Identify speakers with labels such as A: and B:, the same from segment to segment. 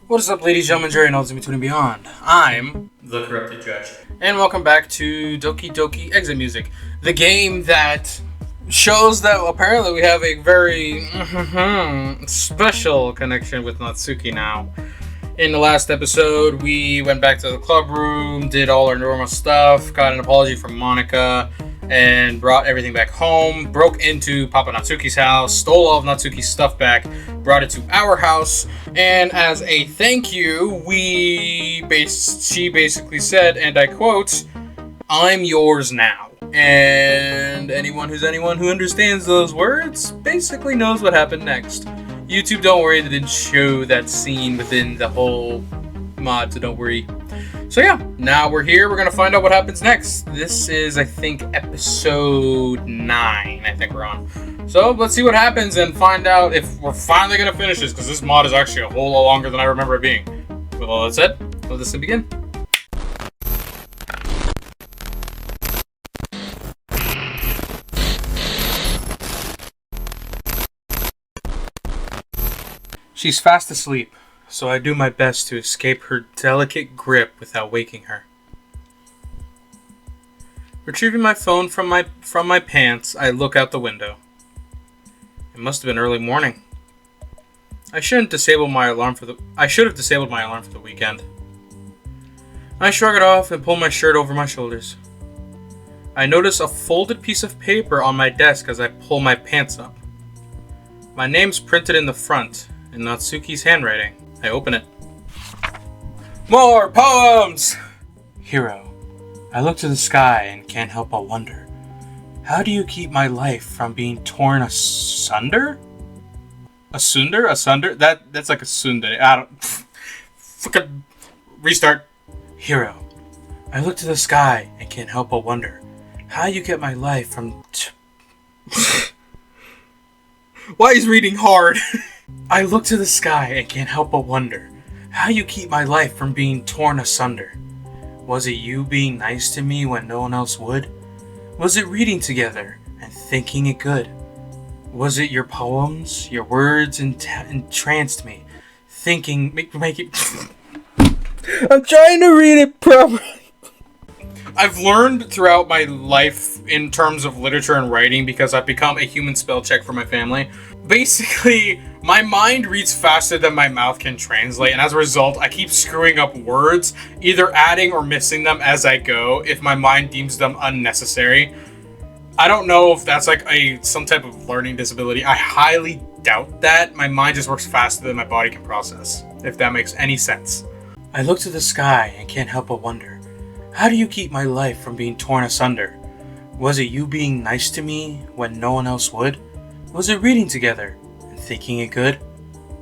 A: What is up, ladies and gentlemen, Jerry and all in between and beyond. I'm the Corrupted Judge, and welcome back to Doki Doki Exit Music, the game that shows that apparently we have a very special connection with Natsuki now. In the last episode, we went back to the club room, did all our normal stuff, got an apology from Monica, and brought everything back home, broke into Papa Natsuki's house, stole all of Natsuki's stuff back, brought it to our house, and as a thank you, she basically said, and I quote, "I'm yours now." And anyone who understands those words basically knows what happened next. YouTube, don't worry, they didn't show that scene within the whole mod, so don't worry. So yeah, now we're here. We're going to find out what happens next. This is, I think, episode 9, I think we're on. So let's see what happens and find out if we're finally going to finish this, because this mod is actually a whole lot longer than I remember it being. With all that said, let us begin. She's fast asleep, so I do my best to escape her delicate grip without waking her. Retrieving my phone from my pants, I look out the window. It must have been early morning. I should have disabled my alarm for the weekend. I shrug it off and pull my shirt over my shoulders. I notice a folded piece of paper on my desk as I pull my pants up. My name's printed in the front, in Natsuki's handwriting. I open it. More poems! Hero, I look to the sky and can't help but wonder, how do you keep my life from being torn asunder? Asunder? That's like a tsundere. I don't... Fucking... Restart. Hero, I look to the sky and can't help but wonder, how you get my life from... Why is reading hard? I look to the sky and can't help but wonder, how you keep my life from being torn asunder. Was it you being nice to me when no one else would? Was it reading together and thinking it good? Was it your poems, your words entranced me, thinking, I'm trying to read it properly. I've learned throughout my life in terms of literature and writing, because I've become a human spell check for my family. Basically, my mind reads faster than my mouth can translate, and as a result, I keep screwing up words, either adding or missing them as I go if my mind deems them unnecessary. I don't know if that's like some type of learning disability. I highly doubt that. My mind just works faster than my body can process, if that makes any sense. I look to the sky and can't help but wonder, how do you keep my life from being torn asunder? Was it you being nice to me when no one else would? Was it reading together and thinking it good?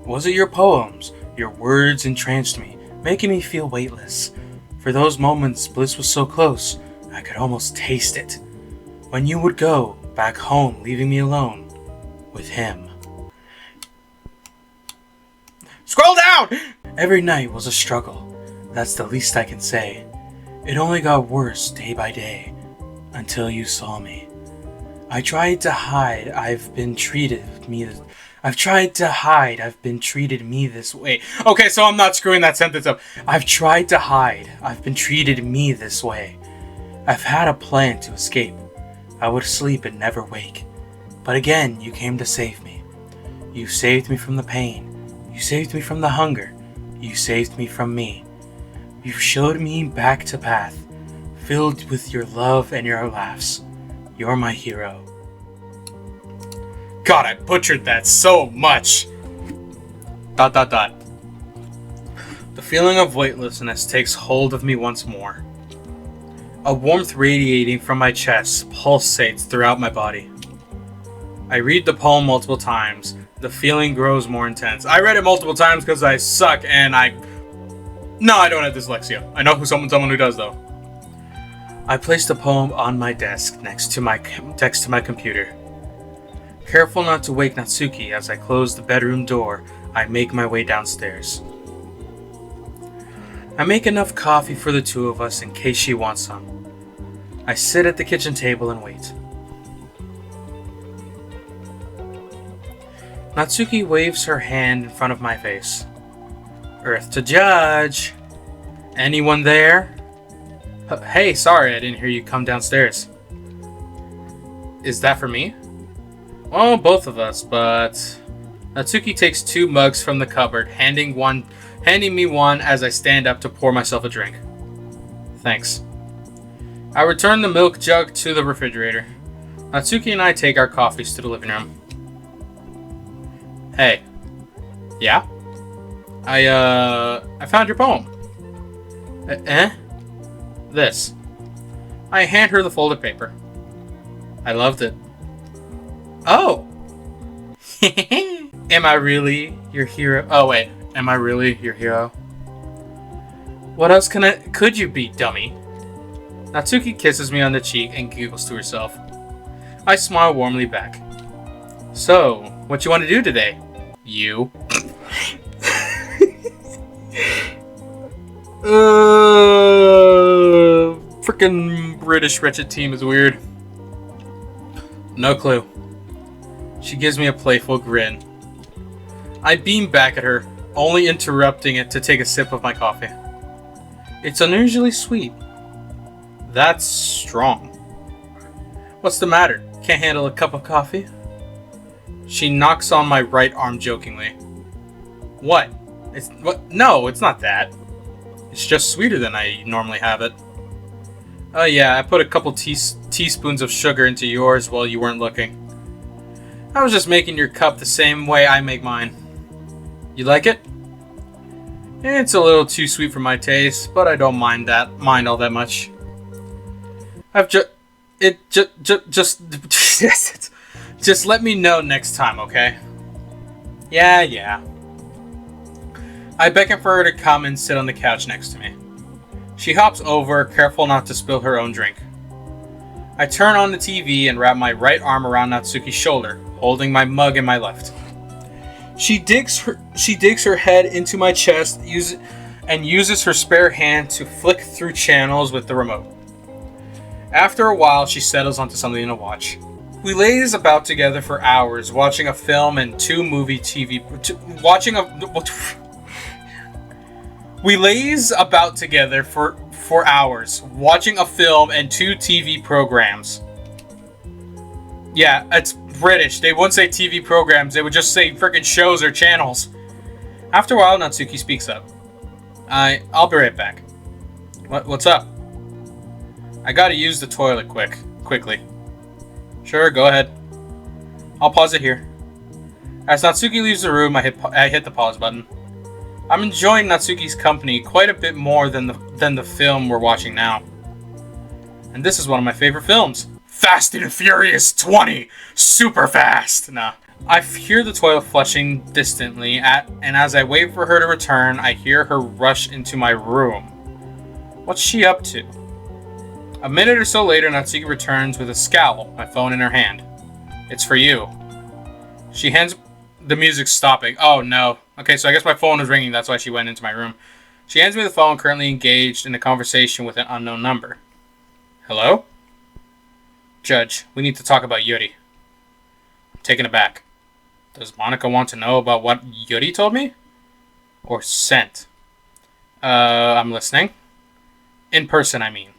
A: Was it your poems, your words entranced me, making me feel weightless? For those moments, bliss was so close, I could almost taste it. When you would go back home, leaving me alone with him. Scroll down! Every night was a struggle. That's the least I can say. It only got worse day by day, until you saw me. I tried to hide, I've been treated me this way. Okay, so I'm not screwing that sentence up. I've tried to hide, I've been treated me this way. I've had a plan to escape. I would sleep and never wake. But again, you came to save me. You saved me from the pain. You saved me from the hunger. You saved me from me. You showed me back to path, filled with your love and your laughs. You're my hero. God, I butchered that so much. ... The feeling of weightlessness takes hold of me once more. A warmth radiating from my chest pulsates throughout my body. I read the poem multiple times. The feeling grows more intense. I read it multiple times because I suck and No, I don't have dyslexia. I know someone who does, though. I placed the poem on my desk next to my computer. Careful not to wake Natsuki as I close the bedroom door, I make my way downstairs. I make enough coffee for the two of us in case she wants some. I sit at the kitchen table and wait. Natsuki waves her hand in front of my face. Earth to judge. Anyone there? Hey, sorry I didn't hear you come downstairs. Is that for me? Well, both of us, but... Natsuki takes 2 mugs from the cupboard, handing me one as I stand up to pour myself a drink. Thanks. I return the milk jug to the refrigerator. Natsuki and I take our coffees to the living room. Hey. Yeah? I found your poem. This. I hand her the folded paper. I loved it. Oh! Am I really your hero? Oh, wait. Am I really your hero? What else could you be, dummy? Natsuki kisses me on the cheek and giggles to herself. I smile warmly back. So, what you want to do today? You. Frickin' British wretched team is weird. No clue. She gives me a playful grin. I beam back at her, only interrupting it to take a sip of my coffee. It's unusually sweet. That's strong. What's the matter? Can't handle a cup of coffee? She knocks on my right arm jokingly. What? No, it's not that. It's just sweeter than I normally have it. Oh yeah, I put a couple teaspoons of sugar into yours while you weren't looking. I was just making your cup the same way I make mine. You like it? It's a little too sweet for my taste, but I don't mind all that much. Just let me know next time, okay? Yeah. I beckon for her to come and sit on the couch next to me. She hops over, careful not to spill her own drink. I turn on the TV and wrap my right arm around Natsuki's shoulder, holding my mug in my left. She digs her head into my chest and uses her spare hand to flick through channels with the remote. After a while, she settles onto something to watch. We laze about together for hours, watching a film and 2 movie TV. We laze about together for hours, watching a film and 2 TV programs. Yeah, it's British. They wouldn't say TV programs. They would just say freaking shows or channels. After a while, Natsuki speaks up. I'll be right back. What's up? I gotta use the toilet quickly. Sure, go ahead. I'll pause it here. As Natsuki leaves the room, I hit the pause button. I'm enjoying Natsuki's company quite a bit more than the film we're watching now. And this is one of my favorite films. Fast and Furious 20! Super fast! Nah. I hear the toilet flushing distantly, and as I wait for her to return, I hear her rush into my room. What's she up to? A minute or so later, Natsuki returns with a scowl, my phone in her hand. It's for you. She hands... The music's stopping. Oh no. Okay, so I guess my phone was ringing, that's why she went into my room. She hands me the phone, currently engaged in a conversation with an unknown number. Hello? Judge, we need to talk about Yuri. I'm taken aback. Does Monica want to know about what Yuri told me? Or sent? I'm listening. In person, I mean.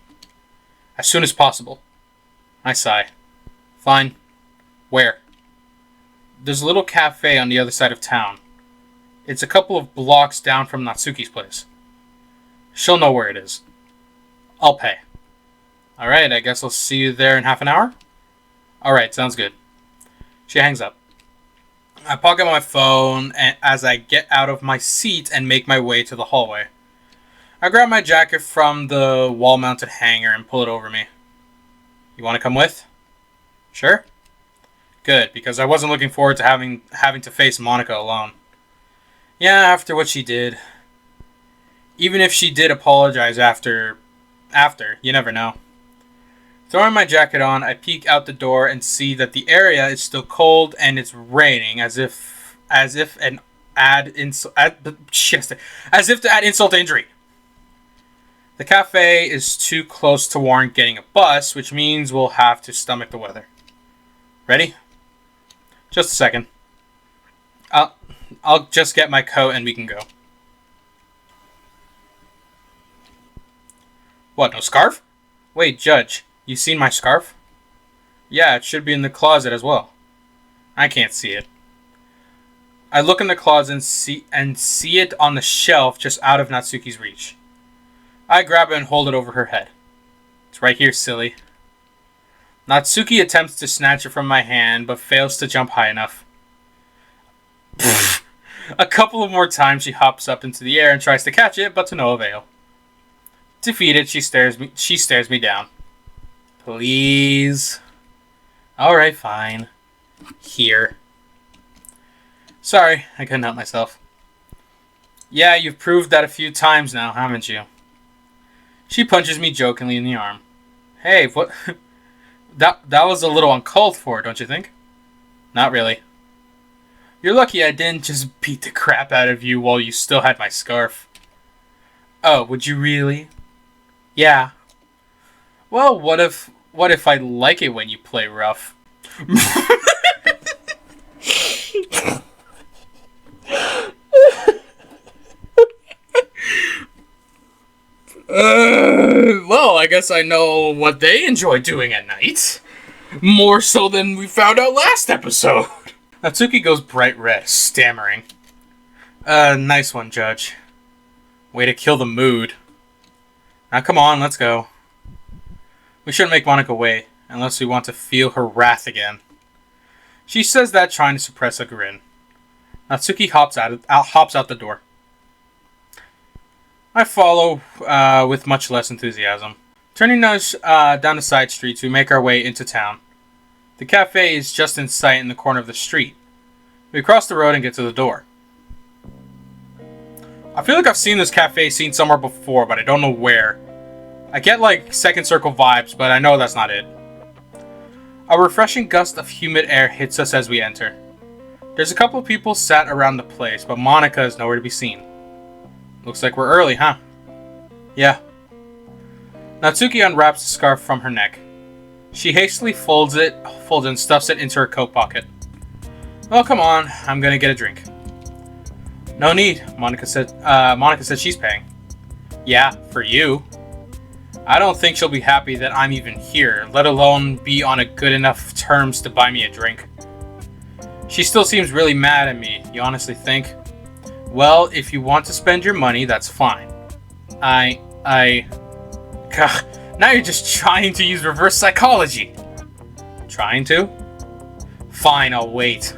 A: As soon as possible. I sigh. Fine. Where? There's a little cafe on the other side of town. It's a couple of blocks down from Natsuki's place. She'll know where it is. I'll pay. Alright, I guess I'll see you there in half an hour? Alright, sounds good. She hangs up. I pocket my phone as I get out of my seat and make my way to the hallway. I grab my jacket from the wall-mounted hanger and pull it over me. You want to come with? Sure? Good, because I wasn't looking forward to having to face Monica alone. Yeah, after what she did. Even if she did apologize after, you never know. Throwing my jacket on, I peek out the door and see that the area is still cold and it's raining, as if to add insult to injury. The cafe is too close to warrant getting a bus, which means we'll have to stomach the weather. Ready? Just a second. I'll just get my coat and we can go. What, no scarf? Wait, Judge, you seen my scarf? Yeah, it should be in the closet as well. I can't see it. I look in the closet and see it on the shelf just out of Natsuki's reach. I grab it and hold it over her head. It's right here, silly. Natsuki attempts to snatch it from my hand, but fails to jump high enough. A couple of more times she hops up into the air and tries to catch it, but to no avail. Defeated, she stares me down. Please. Alright, fine. Here. Sorry, I couldn't help myself. Yeah, you've proved that a few times now, haven't you? She punches me jokingly in the arm. Hey, what? That was a little uncalled for, don't you think? Not really. You're lucky I didn't just beat the crap out of you while you still had my scarf. Oh, would you really? Yeah. Well, what if I like it when you play rough? Well, I guess I know what they enjoy doing at night. More so than we found out last episode. Natsuki goes bright red, stammering. Nice one, Judge. Way to kill the mood. Now come on, let's go. We shouldn't make Monika wait, unless we want to feel her wrath again. She says that trying to suppress a grin. Natsuki hops out the door. I follow with much less enthusiasm. Turning down the side streets, we make our way into town. The cafe is just in sight in the corner of the street. We cross the road and get to the door. I feel like I've seen this cafe scene somewhere before, but I don't know where. I get like Second Circle vibes, but I know that's not it. A refreshing gust of humid air hits us as we enter. There's a couple of people sat around the place, but Monika is nowhere to be seen. Looks like we're early, huh? Yeah. Natsuki unwraps the scarf from her neck. She hastily folds and stuffs it into her coat pocket. Well, come on, I'm gonna get a drink. No need, Monika said she's paying. Yeah, for you. I don't think she'll be happy that I'm even here, let alone be on a good enough terms to buy me a drink. She still seems really mad at me, you honestly think? Well, if you want to spend your money, that's fine. God, now you're just trying to use reverse psychology. Trying to? Fine, I'll wait.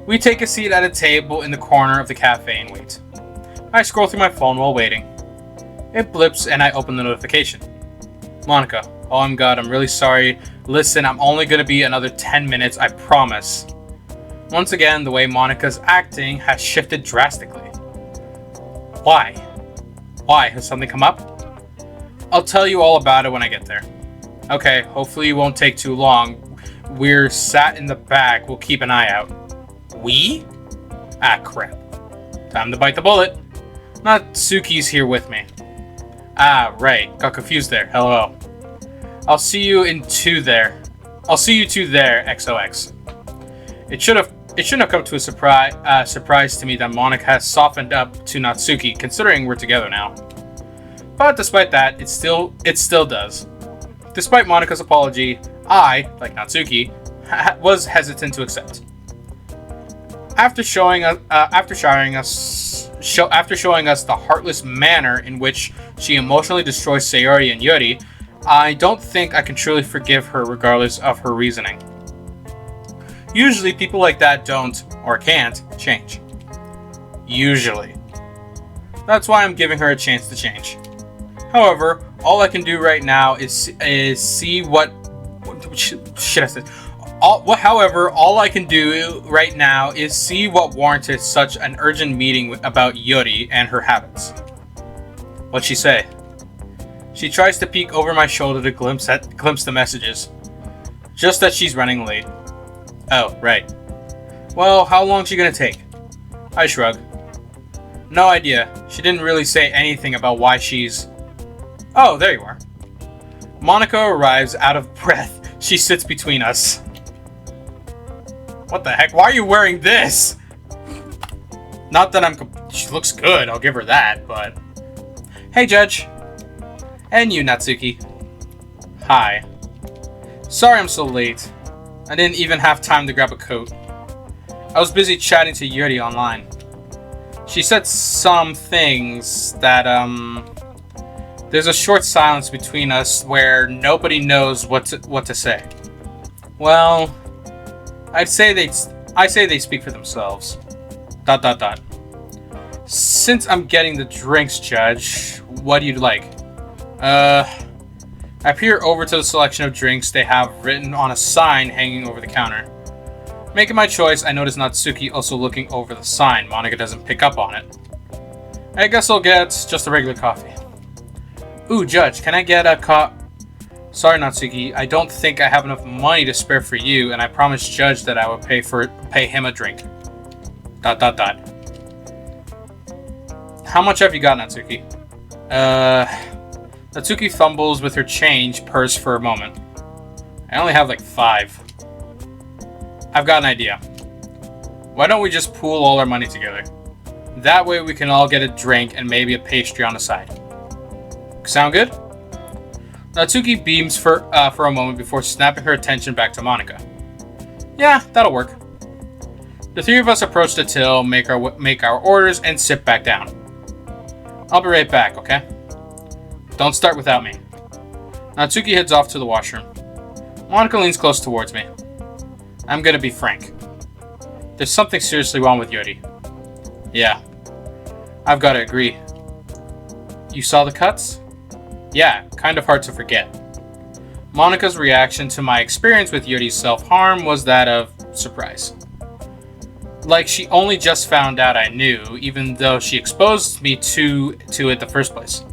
A: We take a seat at a table in the corner of the cafe and wait. I scroll through my phone while waiting. It blips and I open the notification. Monika, oh God, I'm really sorry. Listen, I'm only gonna be another 10 minutes, I promise. Once again, the way Monika's acting has shifted drastically. Why? Why? Has something come up? I'll tell you all about it when I get there. Okay, hopefully it won't take too long. We're sat in the back, we'll keep an eye out. We? Ah, crap. Time to bite the bullet. Natsuki's here with me. Ah, right. Got confused there. Hello. I'll see you two there, XOX. It shouldn't have come to a surprise to me that Monika has softened up to Natsuki, considering we're together now. But despite that, it still does. Despite Monika's apology, I, like Natsuki, was hesitant to accept. After showing us the heartless manner in which she emotionally destroys Sayori and Yuri, I don't think I can truly forgive her regardless of her reasoning. Usually people like that don't, or can't, change. Usually. That's why I'm giving her a chance to change. However, all I can do right now is see what warranted such an urgent meeting about Yuri and her habits. What'd she say? She tries to peek over my shoulder to glimpse the messages. Just that she's running late. Oh, right. Well, how long's she gonna take? I shrug. No idea. She didn't really say anything about why she's... Oh, there you are. Monika arrives out of breath. She sits between us. What the heck? Why are you wearing this? Not that she looks good, I'll give her that, but... Hey, Judge. And you, Natsuki. Hi. Sorry I'm so late. I didn't even have time to grab a coat. I was busy chatting to Yuri online. She said some things that, there's a short silence between us where nobody knows what to say. Well, I say they speak for themselves. ... Since I'm getting the drinks, Judge, what do you like? I peer over to the selection of drinks they have written on a sign hanging over the counter. Making my choice, I notice Natsuki also looking over the sign. Monika doesn't pick up on it. I guess I'll get just a regular coffee. Ooh, Judge, can I get a Sorry, Natsuki, I don't think I have enough money to spare for you, and I promised Judge that I would pay him a drink. ... How much have you got, Natsuki? Natsuki fumbles with her change purse for a moment. I only have like 5. I've got an idea. Why don't we just pool all our money together? That way we can all get a drink and maybe a pastry on the side. Sound good? Natsuki beams for a moment before snapping her attention back to Monika. Yeah, that'll work. The 3 of us approach the till, make our orders, and sit back down. I'll be right back, okay? Don't start without me. Natsuki heads off to the washroom. Monika leans close towards me. I'm gonna be frank. There's something seriously wrong with Yuri. Yeah. I've gotta agree. You saw the cuts? Yeah, kind of hard to forget. Monika's reaction to my experience with Yuri's self-harm was that of surprise. Like she only just found out I knew, even though she exposed me to it the first place.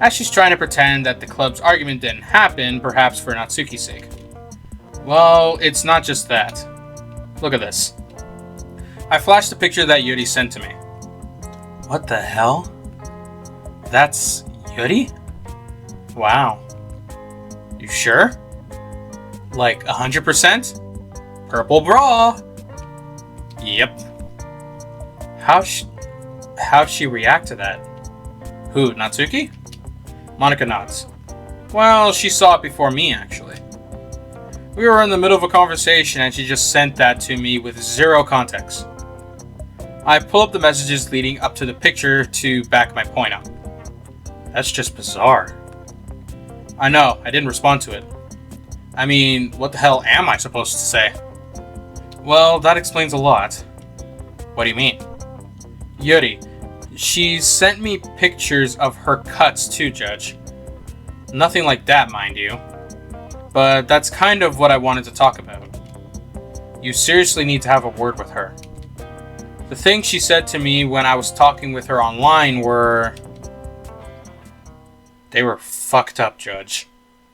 A: As she's trying to pretend that the club's argument didn't happen, perhaps for Natsuki's sake. Well, it's not just that. Look at this. I flashed the picture that Yuri sent to me. What the hell? That's Yuri? Wow. You sure? Like 100%? Purple bra! Yep. How'd she react to that? Who, Natsuki? Monika nods. Well, she saw it before me, actually. We were in the middle of a conversation and she just sent that to me with 0 context. I pull up the messages leading up to the picture to back my point up. That's just bizarre. I know, I didn't respond to it. I mean, what the hell am I supposed to say? Well, that explains a lot. What do you mean? Yuri, she sent me pictures of her cuts too, Judge. Nothing like that, mind you. But that's kind of what I wanted to talk about. You seriously need to have a word with her. The things she said to me when I was talking with her online were... They were fucked up, Judge.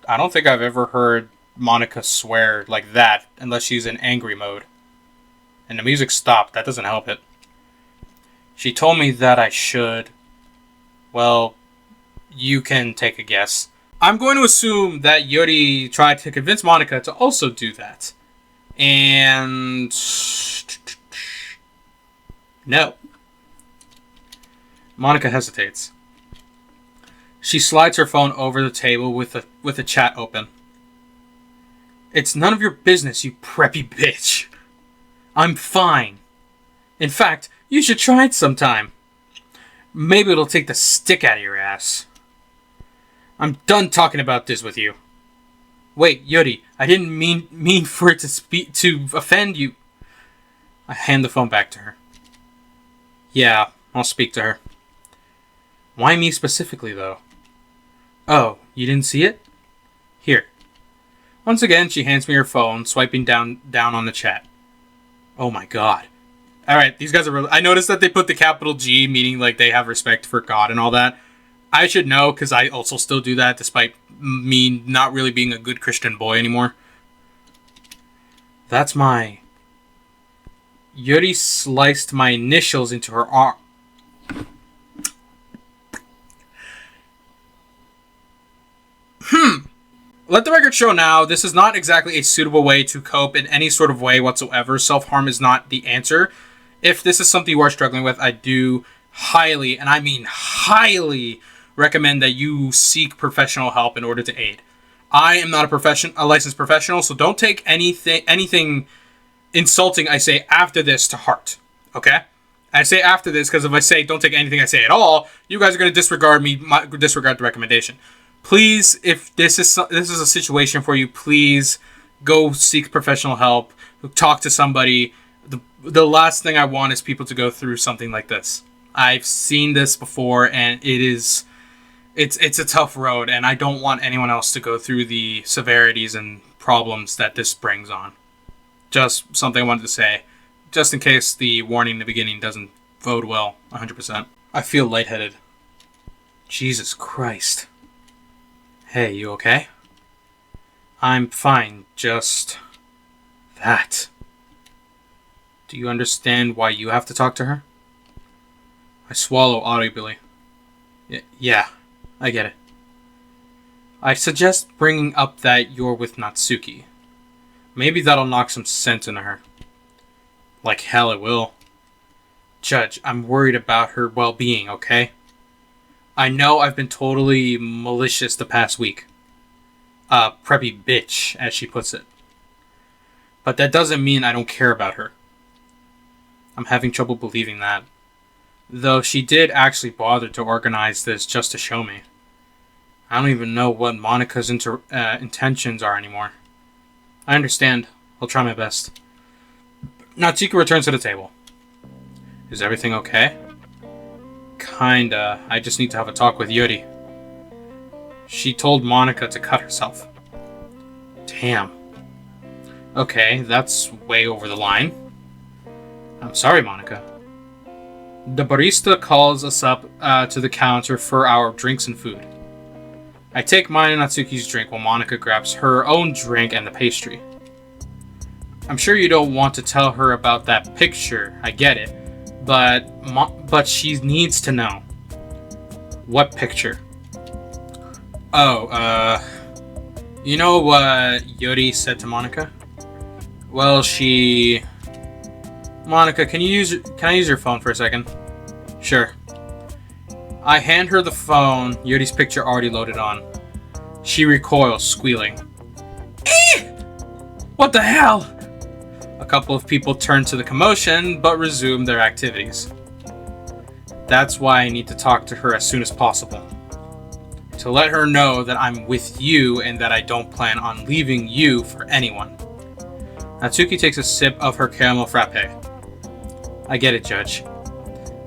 A: I don't think I've ever heard Monika swear like that unless she's in angry mode. And the music stopped. That doesn't help it. She told me that I should... Well, you can take a guess. I'm going to assume that Yuri tried to convince Monika to also do that. And... No. Monika hesitates. She slides her phone over the table with a chat open. It's none of your business, you preppy bitch. I'm fine. In fact, you should try it sometime. Maybe it'll take the stick out of your ass. I'm done talking about this with you. Wait, Yuri, I didn't mean for it to offend you. I hand the phone back to her. Yeah, I'll speak to her. Why me specifically, though? Oh, you didn't see it? Here. Once again, she hands me her phone, swiping down on the chat. Oh my god. Alright, these guys are really... I noticed that they put the capital G, meaning like they have respect for God and all that. I should know, because I also still do that, despite me not really being a good Christian boy anymore. That's my... Yuri sliced my initials into her arm. Let the record show now, this is not exactly a suitable way to cope in any sort of way whatsoever. Self-harm is not the answer. If this is something you are struggling with, I do highly, and I mean highly, recommend that you seek professional help in order to aid. I am not a licensed professional, so don't take anything insulting I say after this to heart. Okay? I say after this because if I say don't take anything I say at all, you guys are going to disregard the recommendation. Please, if this is a situation for you, please go seek professional help. Talk to somebody. The last thing I want is people to go through something like this. I've seen this before, and it's a tough road, and I don't want anyone else to go through the severities and problems that this brings on. Just something I wanted to say, just in case the warning in the beginning doesn't bode well, 100%. I feel lightheaded. Jesus Christ. Hey, you okay? I'm fine, just that. Do you understand why you have to talk to her? I swallow audibly. Yeah, I get it. I suggest bringing up that you're with Natsuki. Maybe that'll knock some sense into her. Like hell it will. Judge, I'm worried about her well-being, okay? I know I've been totally malicious the past week. Preppy bitch, as she puts it. But that doesn't mean I don't care about her. I'm having trouble believing that. Though she did actually bother to organize this just to show me. I don't even know what Monika's intentions are anymore. I understand. I'll try my best. Natsuki returns to the table. Is everything okay? Kinda. I just need to have a talk with Yuri. She told Monika to cut herself. Damn. Okay, that's way over the line. I'm sorry, Monika. The barista calls us up to the counter for our drinks and food. I take mine and Natsuki's drink while Monika grabs her own drink and the pastry. I'm sure you don't want to tell her about that picture, I get it, but she needs to know. What picture? Oh, you know what Yuri said to Monika? Well, Monika, can I use your phone for a second? Sure. I hand her the phone, Yuri's picture already loaded on. She recoils, squealing. What the hell? A couple of people turn to the commotion, but resume their activities. That's why I need to talk to her as soon as possible. To let her know that I'm with you and that I don't plan on leaving you for anyone. Natsuki takes a sip of her caramel frappe. I get it, Judge.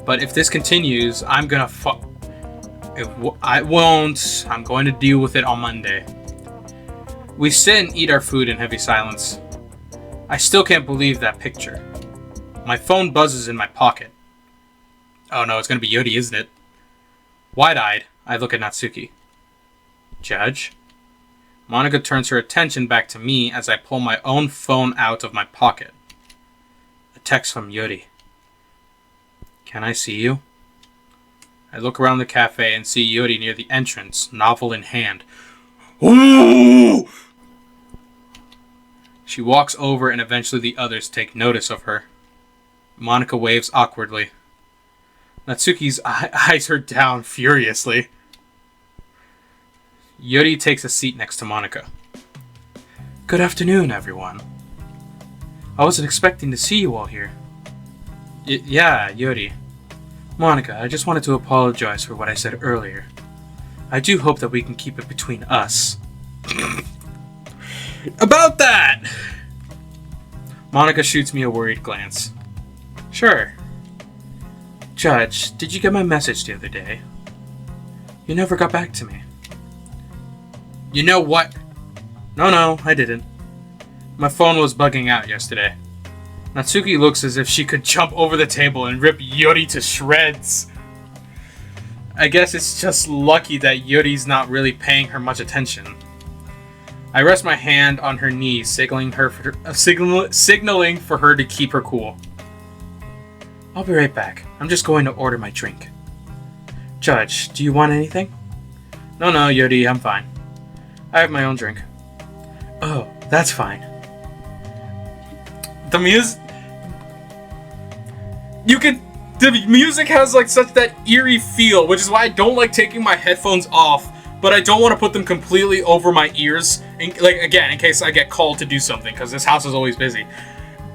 A: But if this continues, I'm gonna I won't. I'm going to deal with it on Monday. We sit and eat our food in heavy silence. I still can't believe that picture. My phone buzzes in my pocket. Oh no, it's gonna be Yuri, isn't it? Wide-eyed, I look at Natsuki. Judge? Monika turns her attention back to me as I pull my own phone out of my pocket. A text from Yuri. Can I see you? I look around the cafe and see Yuri near the entrance, novel in hand. Ooh! She walks over and eventually the others take notice of her. Monika waves awkwardly. Natsuki's eyes her down furiously. Yuri takes a seat next to Monika. Good afternoon, everyone. I wasn't expecting to see you all here. Yeah, Yuri. Monika, I just wanted to apologize for what I said earlier. I do hope that we can keep it between us. About that! Monika shoots me a worried glance. Sure. Judge, did you get my message the other day? You never got back to me. You know what? No, I didn't. My phone was bugging out yesterday. Natsuki looks as if she could jump over the table and rip Yuri to shreds. I guess it's just lucky that Yuri's not really paying her much attention. I rest my hand on her knee, signaling for her to keep her cool. I'll be right back. I'm just going to order my drink. Judge, do you want anything? No, Yuri, I'm fine. I have my own drink. Oh, that's fine. The music... You can... The music has like such that eerie feel, which is why I don't like taking my headphones off, but I don't want to put them completely over my ears, like again, in case I get called to do something, because this house is always busy.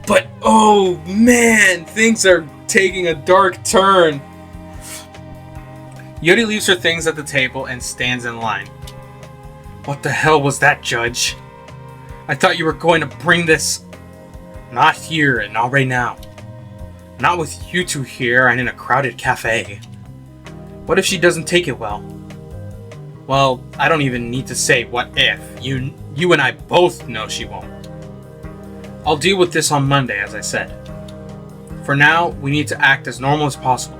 A: But oh man, things are taking a dark turn. Yuri leaves her things at the table and stands in line. What the hell was that, Judge? I thought you were going to bring this. Not here and not right now. Not with you two here and in a crowded cafe. What if she doesn't take it well? Well, I don't even need to say what if. You and I both know she won't. I'll deal with this on Monday, as I said. For now, we need to act as normal as possible.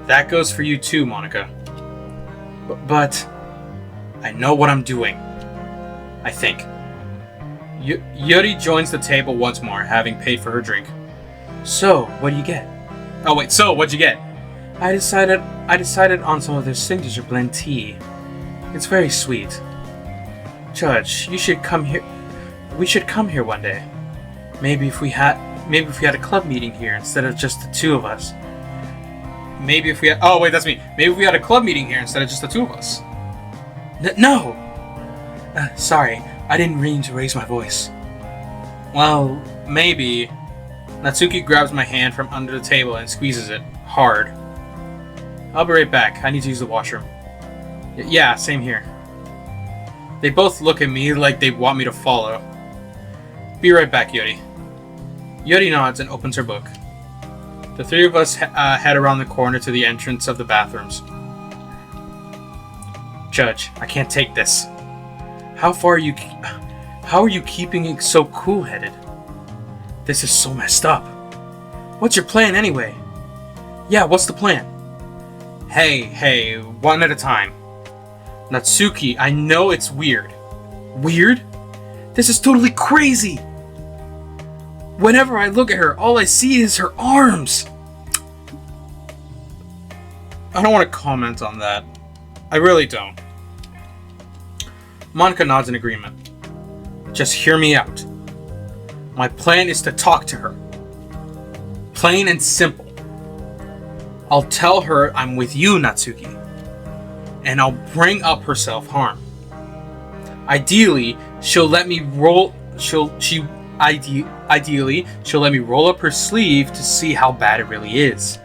A: That goes for you too, Monica. But I know what I'm doing. I think. Yuri joins the table once more, having paid for her drink. So, what do you get? Oh wait, so what'd you get? I decided on some of their signature blend tea. It's very sweet. Judge, you should come here. We should come here one day. Maybe if we had a club meeting here instead of just the two of us. Maybe if we had. Oh wait, that's me. Maybe if we had a club meeting here instead of just the two of us. No. Sorry, I didn't mean to raise my voice. Well, maybe. Natsuki grabs my hand from under the table and squeezes it hard. I'll be right back. I need to use the washroom. Yeah, same here. They both look at me like they want me to follow. Be right back, Yuri. Yuri nods and opens her book. The three of us head around the corner to the entrance of the bathrooms. Judge, I can't take this. How are you keeping it so cool-headed? This is so messed up. What's your plan anyway? Yeah, what's the plan? Hey, one at a time. Natsuki, I know it's weird. Weird? This is totally crazy! Whenever I look at her, all I see is her arms! I don't want to comment on that. I really don't. Monica nods in agreement. Just hear me out. My plan is to talk to her. Plain and simple. I'll tell her I'm with you, Natsuki. And I'll bring up her self-harm. Ideally, she'll let me roll up her sleeve to see how bad it really is.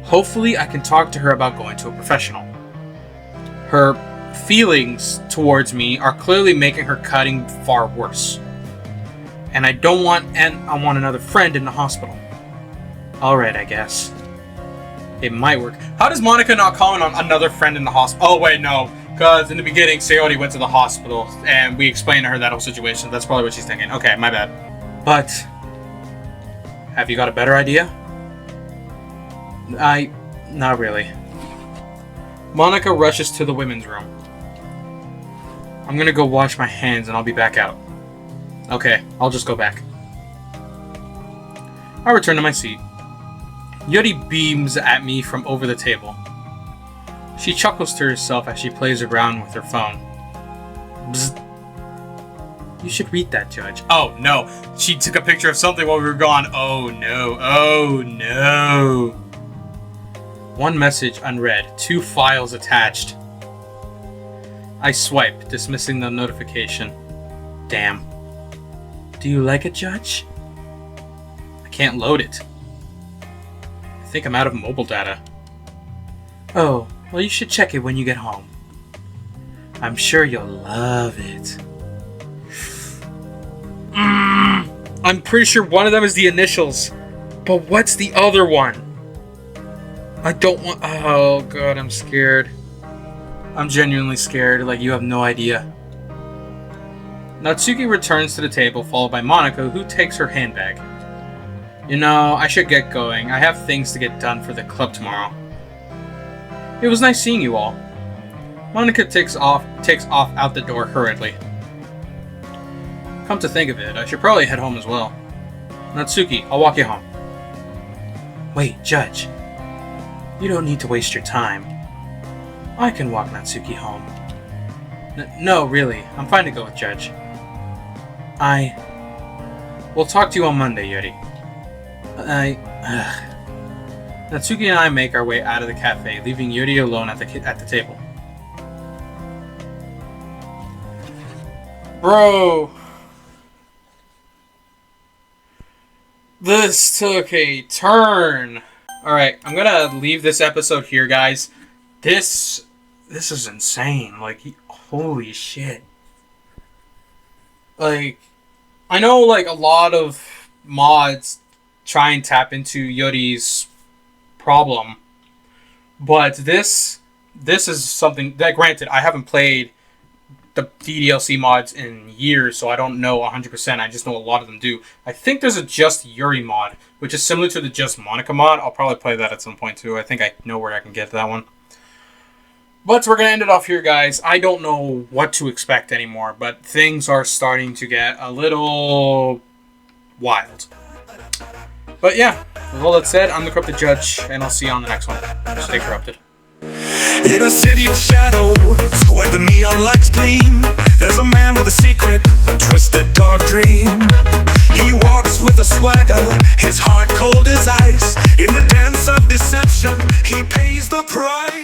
A: Hopefully, I can talk to her about going to a professional. Her feelings towards me are clearly making her cutting far worse. And I want another friend in the hospital. Alright, I guess. It might work. How does Monica not comment on another friend in the hospital? Oh wait, no. Because in the beginning, Sayori went to the hospital and we explained to her that whole situation. That's probably what she's thinking. Okay, my bad. But, have you got a better idea? Not really. Monica rushes to the women's room. I'm gonna go wash my hands and I'll be back out. Okay, I'll just go back. I return to my seat. Yuri beams at me from over the table. She chuckles to herself as she plays around with her phone. Bzz. You should read that, Judge. Oh no, she took a picture of something while we were gone. Oh no, oh no. One message unread, 2 files attached. I swipe, dismissing the notification. Damn. Do you like it, Judge? I can't load it. I think I'm out of mobile data. Oh, well you should check it when you get home. I'm sure you'll love it. I'm pretty sure one of them is the initials. But what's the other one? I don't want... Oh god, I'm scared. I'm genuinely scared, like you have no idea. Natsuki returns to the table, followed by Monica, who takes her handbag. You know, I should get going. I have things to get done for the club tomorrow. It was nice seeing you all. Monica takes off out the door hurriedly. Come to think of it, I should probably head home as well. Natsuki, I'll walk you home. Wait, Judge. You don't need to waste your time. I can walk Natsuki home. No, really. I'm fine to go with Judge. We'll talk to you on Monday, Yuri. Natsuki and I make our way out of the cafe, leaving Yuri alone at the table. Bro, this took a turn. Alright, I'm gonna leave this episode here, guys. This is insane. Like, holy shit. Like, I know, like, a lot of mods try and tap into Yuri's problem, but this is something that, granted, I haven't played the DDLC mods in years, so I don't know 100%. I just know a lot of them do. I think there's a Just Yuri mod, which is similar to the Just Monica mod. I'll probably play that at some point too. I think I know where I can get that one. But we're going to end it off here, guys. I don't know what to expect anymore, but things are starting to get a little wild. But yeah, with all that said, I'm the Korrupted Judge, and I'll see you on the next one. Stay corrupted.
B: In a city of shadow, where the neon lights gleam, there's a man with a secret, a twisted dark dream. He walks with a swagger, his heart cold as ice. In the dance of deception, he pays the price.